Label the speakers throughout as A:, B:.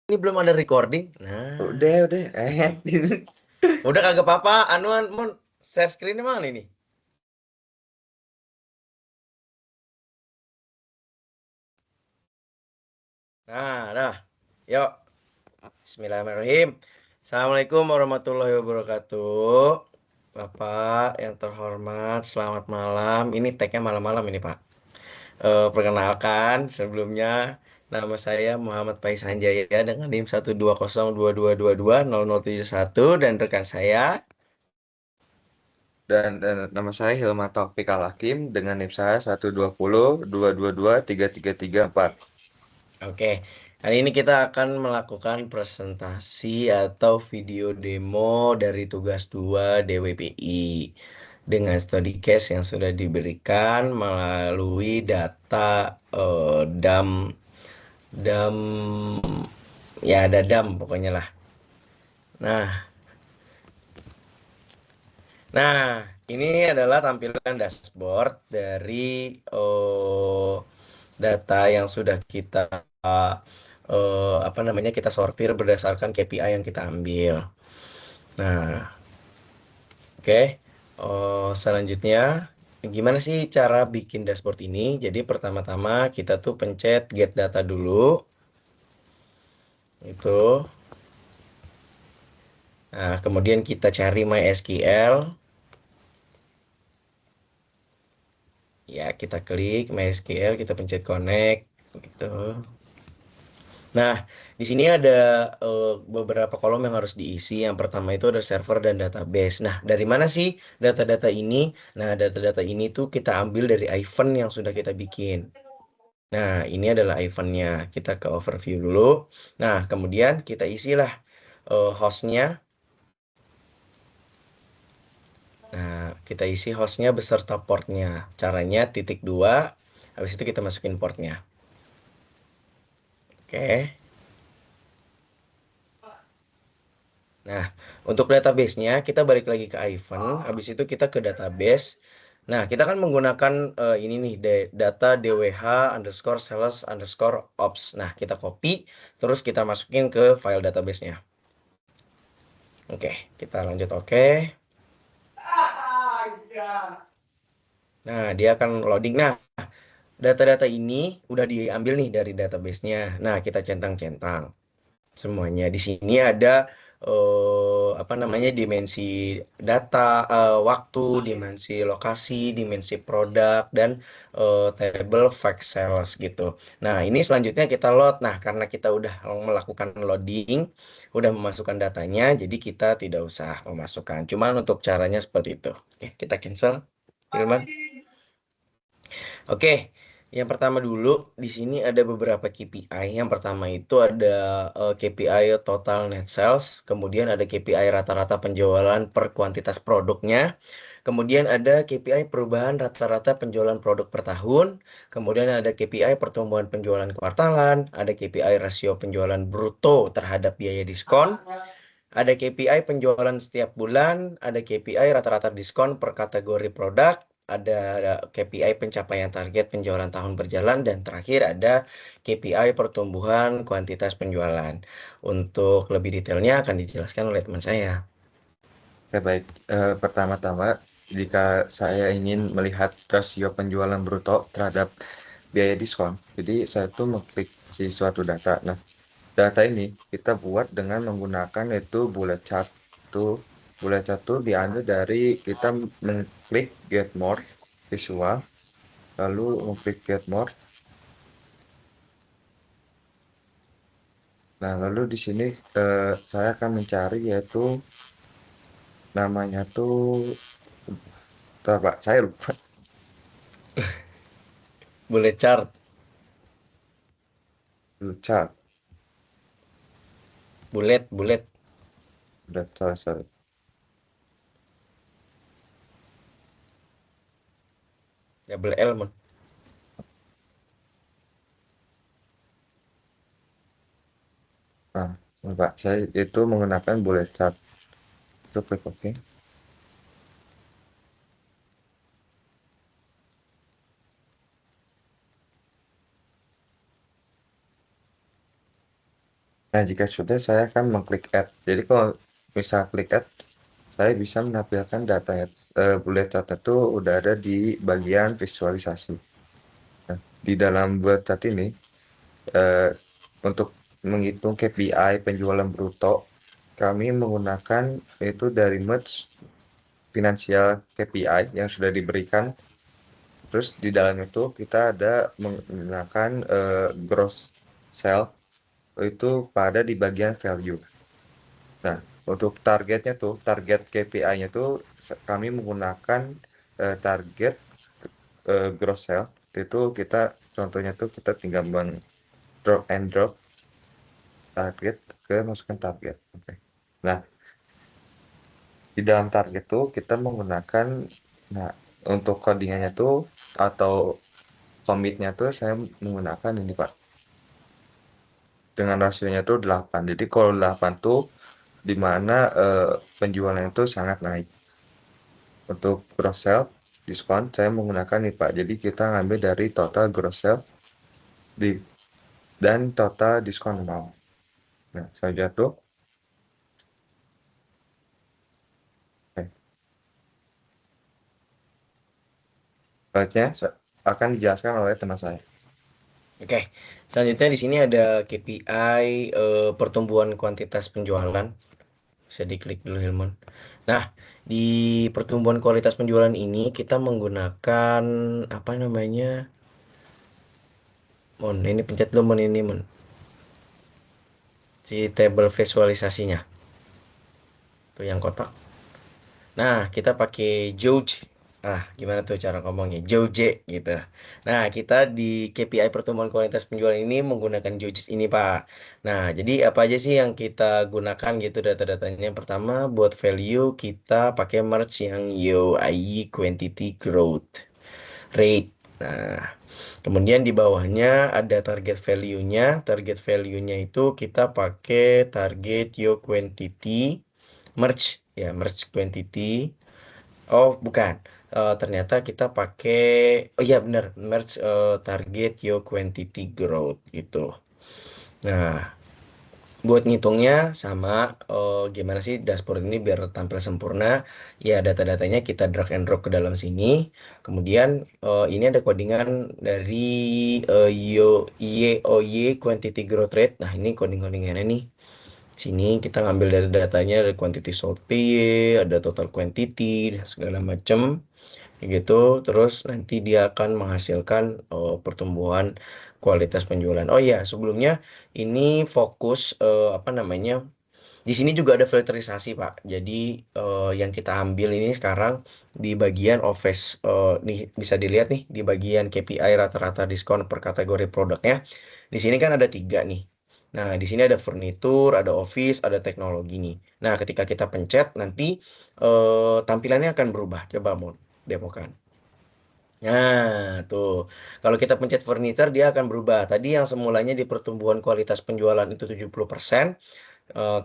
A: Ini belum ada recording. Nah,
B: Udah.
A: udah kagak apa-apa. Anuan, mon share screen emang ini. Nah, dah. Yuk. Bismillahirrahmanirrahim. Assalamualaikum warahmatullahi wabarakatuh. Bapak yang terhormat, selamat malam. Ini tagnya malam-malam ini, Pak. Perkenalkan sebelumnya nama saya Muhammad Faiz Hanjaya dengan NIM 12022220071 dan rekan saya.
B: Dan nama saya Hilman Taufik Al-Hakim dengan NIM saya 120 222 33334.
A: Oke, kali ini kita akan melakukan presentasi atau video demo dari tugas 2 DWPI dengan study case yang sudah diberikan melalui data DAM DAM ya ada DAM pokoknya lah. Nah, ini adalah tampilan dashboard dari data yang sudah kita apa namanya kita sortir berdasarkan KPI yang kita ambil. Nah, oke. Selanjutnya, gimana sih cara bikin dashboard ini? Jadi pertama-tama kita tuh pencet get data dulu. Itu. Nah, kemudian kita cari MySQL. Ya, kita klik MySQL, kita pencet connect. Gitu. Nah, di sini ada beberapa kolom yang harus diisi. Yang pertama itu ada server dan database. Nah, dari mana sih data-data ini? Nah, data-data ini tuh kita ambil dari event yang sudah kita bikin. Nah, ini adalah eventnya. Kita ke overview dulu. Nah, kemudian kita isilah hostnya. Nah, kita isi hostnya beserta portnya. Caranya titik dua. Habis itu kita masukin portnya. Oke. Nah, untuk database-nya kita balik lagi ke event, habis itu kita ke database. Nah, kita kan menggunakan ini nih data dwh underscore sales underscore ops. Nah, kita copy, terus kita masukin ke file database-nya. Oke, kita lanjut oke. Nah, dia akan loading. Nah, data-data ini udah diambil nih dari database-nya. Nah, kita centang-centang semuanya. Di sini ada apa namanya dimensi data, waktu, dimensi lokasi, dimensi produk dan table fact sales gitu. Nah, ini selanjutnya kita load. Nah, karena kita udah melakukan loading, udah memasukkan datanya, jadi kita tidak usah memasukkan. Cuman untuk caranya seperti itu. Oke, kita cancel. Firman. Oke, yang pertama dulu di sini ada beberapa KPI. Yang pertama itu ada KPI total net sales, kemudian ada KPI rata-rata penjualan per kuantitas produknya, kemudian ada KPI perubahan rata-rata penjualan produk per tahun, kemudian ada KPI pertumbuhan penjualan kuartalan, ada KPI rasio penjualan bruto terhadap biaya diskon, ada KPI penjualan setiap bulan, ada KPI rata-rata diskon per kategori produk, ada KPI pencapaian target penjualan tahun berjalan, dan terakhir ada KPI pertumbuhan kuantitas penjualan. Untuk lebih detailnya akan dijelaskan oleh teman saya.
B: Oke, baik. Pertama-tama, jika saya ingin melihat rasio penjualan bruto terhadap biaya diskon, jadi saya tuh mengklik si suatu data. Nah, data ini kita buat dengan menggunakan itu bullet chart. Tuh, bullet chart tuh diambil dari kita mengklik get more visual, lalu mengklik get more. Nah, lalu di sini saya akan mencari yaitu namanya tuh, bentar, Pak, saya lupa.
A: Boleh chart,
B: Bullet chart.
A: bulet,
B: Udah, sorry.
A: double L, Mon.
B: Nah, Pak, saya itu menggunakan bullet chart. Itu klik OK. Nah, jika sudah, saya akan mengklik add. Jadi kalau misal klik add, saya bisa menampilkan data bullet chart itu udah ada di bagian visualisasi. Nah, di dalam bullet chart ini, eh, untuk menghitung KPI penjualan bruto, kami menggunakan itu dari merge finansial KPI yang sudah diberikan. Terus di dalam itu kita ada menggunakan gross sell itu pada di bagian value. Nah, untuk targetnya tuh, target KPI-nya tuh kami menggunakan target gross sell itu kita contohnya tuh kita tinggal drag and drop target ke masukkan target. Oke. Nah, di dalam target tuh kita menggunakan nah untuk codingannya tuh atau commitnya tuh saya menggunakan ini Pak dengan rasionya tuh 8. Jadi kalau 8 tuh di mana penjualan itu sangat naik. Untuk gross sell diskon saya menggunakan nih Pak. Jadi kita ngambil dari total gross sell di dan total diskon amount. Nah, saya tuh eh, selanjutnya akan dijelaskan oleh teman saya.
A: Oke, selanjutnya di sini ada KPI pertumbuhan kuantitas penjualan. Bisa diklik dulu Hilman. Nah, di pertumbuhan kualitas penjualan ini kita menggunakan apa namanya? Mon, ini pencet dulu mon ini mon. Si table visualisasinya. Tuh yang kotak. Nah, kita pakai Jauge. Ah, gimana tuh cara ngomongnya? Jauge gitu. Nah, kita di KPI pertumbuhan kualitas penjualan ini menggunakan Jauge ini, Pak. Nah, jadi apa aja sih yang kita gunakan gitu data-datanya? Yang pertama, buat value kita pakai merge yang YoY Quantity Growth Rate. Nah, kemudian di bawahnya ada target value-nya. Target value-nya itu kita pakai target Yo Quantity merge ya merge quantity. Oh, bukan. Ternyata kita pakai, oh iya benar, merge target your quantity growth gitu. Nah, buat ngitungnya sama gimana sih dashboard ini biar tampil sempurna. Ya, data-datanya kita drag and drop ke dalam sini. Kemudian ini ada codingan dari YoY quantity growth rate. Nah, ini coding-codingannya nih. Sini kita ngambil dari datanya dari quantity sold PY, ada total quantity dan segala macam gitu. Terus nanti dia akan menghasilkan pertumbuhan kualitas penjualan. Oh iya, sebelumnya ini fokus apa namanya? Di sini juga ada filterisasi, Pak. Jadi yang kita ambil ini sekarang di bagian office nih bisa dilihat nih di bagian KPI rata-rata diskon per kategori produknya. Di sini kan ada tiga nih. Nah, di sini ada furnitur, ada office, ada teknologi nih. Nah, ketika kita pencet nanti tampilannya akan berubah. Coba mau demokan. Nah, tuh. Kalau kita pencet furniture dia akan berubah. Tadi yang semulanya di pertumbuhan kualitas penjualan itu 70%,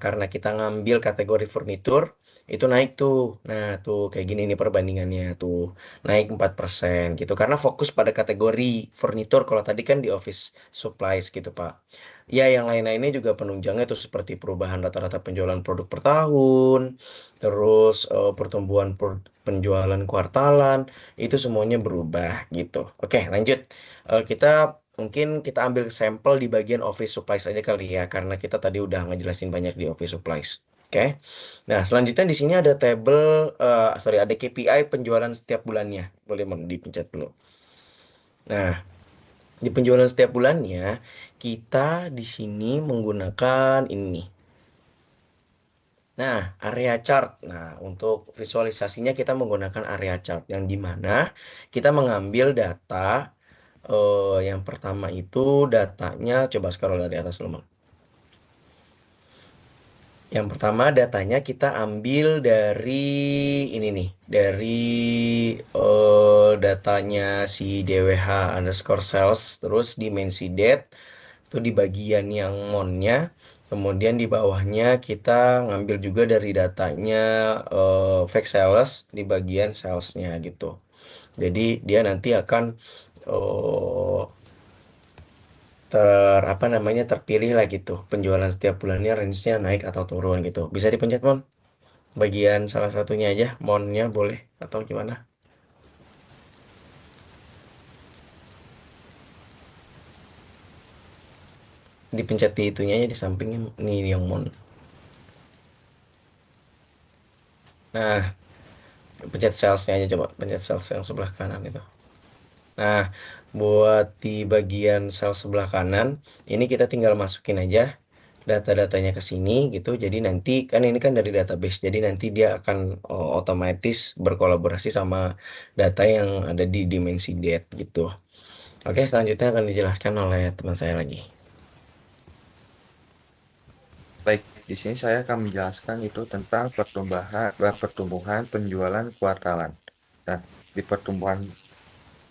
A: karena kita ngambil kategori furnitur itu naik tuh. Nah, tuh kayak gini nih perbandingannya tuh. Naik 4% gitu karena fokus pada kategori furnitur kalau tadi kan di office supplies gitu, Pak. Ya, yang lain-lainnya juga penunjangnya tuh seperti perubahan rata-rata penjualan produk per tahun, terus pertumbuhan penjualan kuartalan, itu semuanya berubah gitu. Oke, lanjut. Kita mungkin kita ambil sampel di bagian office supplies aja kali ya, karena kita tadi udah ngejelasin banyak di office supplies. Oke. Nah, selanjutnya di sini ada table, sorry, ada KPI penjualan setiap bulannya. Boleh dipencet dulu. Nah, di penjualan setiap bulannya, kita di sini menggunakan ini. Nah, area chart. Nah, untuk visualisasinya kita menggunakan area chart yang di mana kita mengambil data yang pertama itu datanya coba scroll dari atas dulu, Mang. Yang pertama datanya kita ambil dari ini nih, dari datanya si DWH underscore sales, terus dimensi date, itu di bagian yang monnya, kemudian di bawahnya kita ngambil juga dari datanya fake sales di bagian salesnya gitu. Jadi dia nanti akan eh, apa namanya terpilih lah gitu. Penjualan setiap bulannya range-nya naik atau turun gitu. Bisa dipencet Mon. Bagian salah satunya aja, Monnya boleh atau gimana? Dipencet di itunya aja di sampingnya nih yang Mon. Nah, pencet salesnya aja coba, pencet sales yang sebelah kanan itu. Nah, buat di bagian sales sebelah kanan, ini kita tinggal masukin aja data-datanya ke sini gitu. Jadi nanti kan ini kan dari database. Jadi nanti dia akan otomatis berkolaborasi sama data yang ada di dimensi date gitu. Oke, selanjutnya akan dijelaskan oleh teman saya lagi.
B: Baik, di sini saya akan menjelaskan itu tentang pertumbuhan penjualan kuartalan. Nah, di pertumbuhan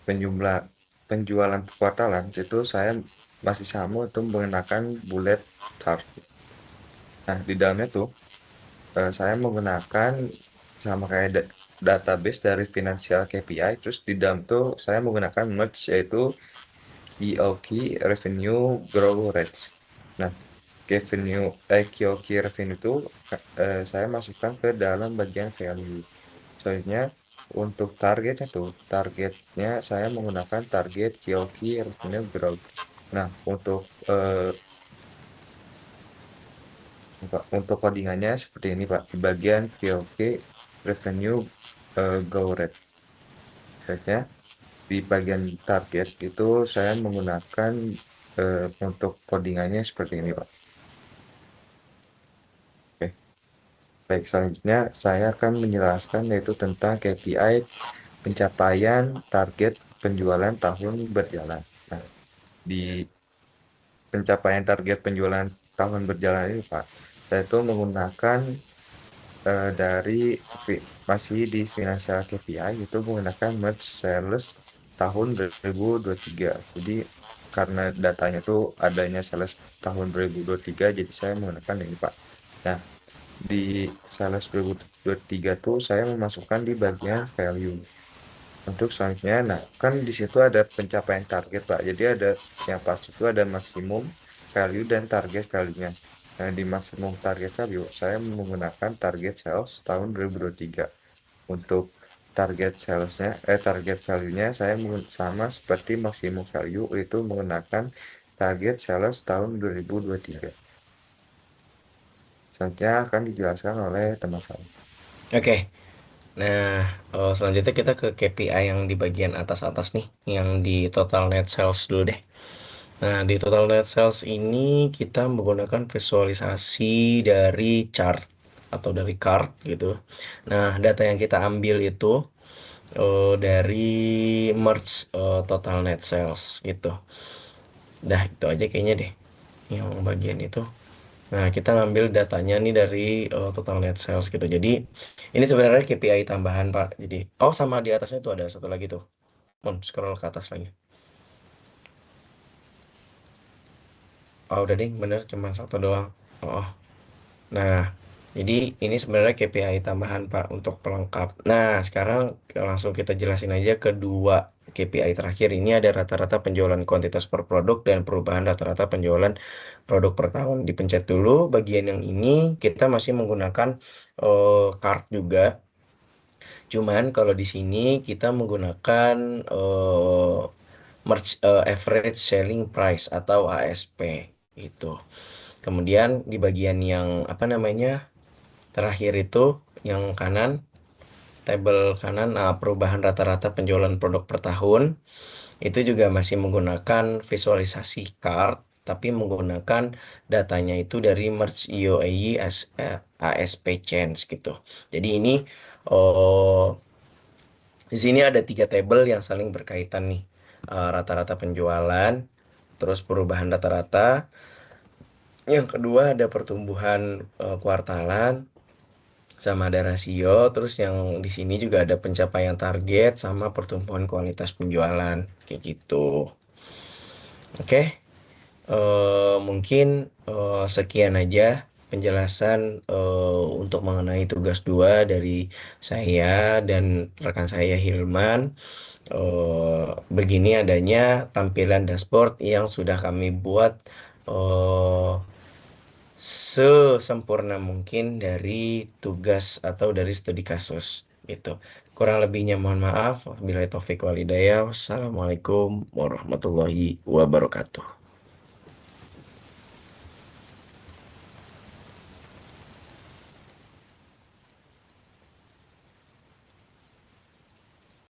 B: penjumlah penjualan kuartalan itu saya masih sama untuk menggunakan bullet chart. Nah, di dalamnya tuh saya menggunakan sama kayak database dari financial KPI, terus di dalam tuh saya menggunakan merge yaitu QOQ Revenue Growth Rates. Nah, QOQ Revenue itu saya masukkan ke dalam bagian value. Selanjutnya untuk targetnya saya menggunakan target QOQ Revenue Growth. Nah, untuk codingannya seperti ini Pak, di bagian QOQ Revenue Growth Rate. Selanjutnya di bagian target itu saya menggunakan untuk codingannya seperti ini Pak. Oke. Baik, selanjutnya saya akan menjelaskan yaitu tentang KPI pencapaian target penjualan tahun berjalan. Nah, di pencapaian target penjualan tahun berjalan ini Pak, saya itu menggunakan dari masih di financial KPI itu menggunakan merge sales tahun 2023. Jadi karena datanya tuh adanya sales tahun 2023, jadi saya menggunakan ini Pak. Nah, di sales 2023 tuh saya memasukkan di bagian value. Untuk selanjutnya, nah kan di situ ada pencapaian target Pak. Jadi ada yang pasti itu ada maksimum value dan target value-nya. Nah di maksimum target value saya menggunakan target sales tahun 2023. Untuk target value-nya saya sama seperti maksimum value itu menggunakan target sales tahun 2023. Selanjutnya akan dijelaskan oleh teman saya.
A: Oke. Nah, selanjutnya kita ke KPI yang di bagian atas-atas nih, yang di total net sales dulu deh. Nah, di total net sales ini kita menggunakan visualisasi dari chart atau dari card gitu. Nah, data yang kita ambil itu dari merge total net sales gitu. Dah, itu aja kayaknya deh yang bagian itu. Nah, kita ngambil datanya nih dari total net sales gitu. Jadi, ini sebenarnya KPI tambahan, Pak. Jadi, oh sama di atasnya tuh ada satu lagi tuh. Scroll ke atas lagi. Oh, udah ding, bener cuma satu doang. Oh, nah, jadi ini sebenarnya KPI tambahan, Pak, untuk pelengkap. Nah, sekarang langsung kita jelasin aja kedua KPI terakhir. Ini ada rata-rata penjualan kuantitas per produk dan perubahan rata-rata penjualan produk per tahun. Dipencet dulu bagian yang ini, kita masih menggunakan card juga. Cuman kalau di sini kita menggunakan average selling price atau ASP gitu. Kemudian di bagian yang apa namanya terakhir itu yang kanan, tabel kanan, perubahan rata-rata penjualan produk per tahun itu juga masih menggunakan visualisasi card, tapi menggunakan datanya itu dari merge IOAI ASP change gitu. Jadi ini oh, di sini ada tiga tabel yang saling berkaitan nih. Rata-rata penjualan, terus perubahan rata-rata. Yang kedua ada pertumbuhan kuartalan, sama ada rasio. Terus yang di sini juga ada pencapaian target sama pertumbuhan kualitas penjualan, kayak gitu. Oke, mungkin sekian aja penjelasan untuk mengenai tugas 2 dari saya dan rekan saya Hilman. Begini adanya tampilan dashboard yang sudah kami buat eh, sesempurna mungkin dari tugas atau dari studi kasus gitu. Kurang lebihnya mohon maaf. Wabillahi taufik walhidayah. Wassalamualaikum warahmatullahi wabarakatuh.